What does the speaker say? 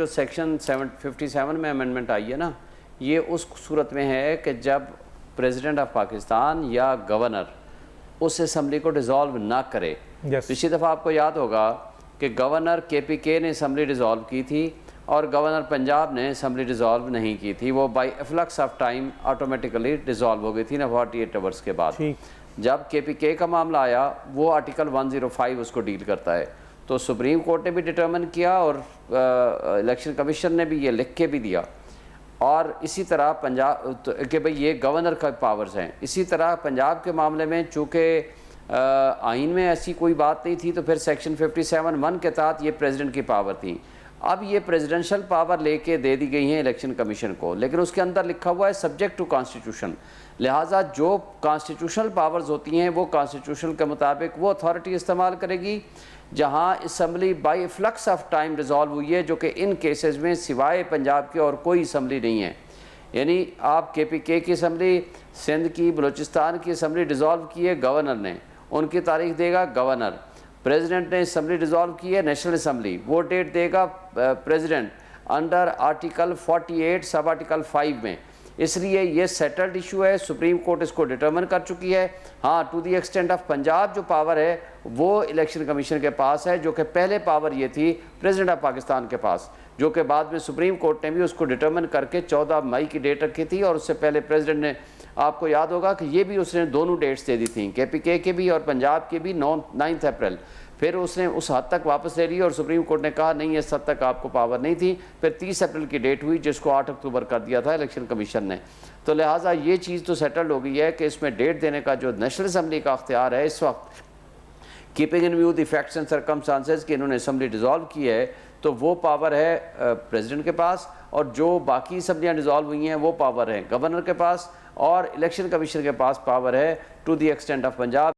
जो सेक्शन 57 में अमेंडमेंट आई है ना, ये उस सूरत में है कि जब प्रेसिडेंट ऑफ पाकिस्तान या गवर्नर उस असम्बली को डिज़ोल्व ना करे। पिछली दफ़ा आपको याद होगा कि गवर्नर KPK ने असम्बली डिज़ोल्व की थी और गवर्नर पंजाब ने असम्बली डिज़ोल्व नहीं की थी। वो by efflux of time automatically dissolve हो गई थी ना 48 आवर्स के बाद। जब KPK का मामला आया, वो आर्टिकल 105 उसको डील करता है। तो सुप्रीम कोर्ट ने भी डिटर्मिन किया और इलेक्शन कमीशन ने भी ये लिख के भी दिया। और इसी तरह पंजाब कि भाई ये गवर्नर का पावर्स हैं। इसी तरह पंजाब के मामले में चूँकि आइन में ऐसी कोई बात नहीं थी, तो फिर सेक्शन 57(1) के तहत ये प्रेसिडेंट की पावर थी। अब ये प्रेसिडेंशियल पावर लेके दे दी गई हैं इलेक्शन कमीशन को, लेकिन उसके अंदर लिखा हुआ है सब्जेक्ट टू कॉन्स्टिट्यूशन। लिहाजा जो कॉन्स्टिट्यूशनल पावर्स होती हैं वो कॉन्स्टिट्यूशन के मुताबिक वो अथॉरिटी इस्तेमाल करेगी। जहां assembly by flux of time resolve हुई है, जो कि इन केसेस में सिवाय पंजाब के और कोई असम्बली नहीं है। यानी आप KPK की असम्बली, सिंध की, बलूचिस्तान की असम्बली डिज़ोल्व की है गवर्नर ने, उनकी तारीख देगा गवर्नर। प्रेसिडेंट ने असम्बली डिज़ोल्व की है नेशनल असम्बली, वो डेट देगा president under article 48 sub article 5 में। इसलिए ये सेटल्ड इशू है, सुप्रीम कोर्ट इसको डिटर्मिन कर चुकी है। हाँ, to the extent of Punjab जो पावर है वो इलेक्शन कमीशन के पास है, जो कि पहले पावर ये थी प्रेसिडेंट ऑफ पाकिस्तान के पास, जो कि बाद में सुप्रीम कोर्ट ने भी उसको डिटर्मिन करके 14 मई की डेट रखी थी। और उससे पहले प्रेसिडेंट ने, आपको याद होगा कि ये भी उसने दोनों डेट्स दे दी थी, KPK के भी और पंजाब के भी 9 अप्रैल। फिर उसने उस हद तक वापस ले ली और सुप्रीम कोर्ट ने कहा नहीं, इस हद तक आपको पावर नहीं थी। फिर 30 अप्रैल की डेट हुई, जिसको 8 अक्टूबर कर दिया था इलेक्शन कमीशन ने। तो लिहाजा ये चीज़ तो सेटल्ड हो गई है कि इसमें डेट देने का जो नेशनल असम्बली का अख्तियार है इस वक्त, keeping in view the facts and circumstances कि इन्होंने असम्बली डिज़ोल्व की है, तो वो पावर है प्रेसिडेंट के पास। और जो बाकी असम्बलियाँ डिज़ोल्व हुई हैं वो पावर है गवर्नर के पास, और इलेक्शन कमीशन के पास पावर है to the extent of Punjab.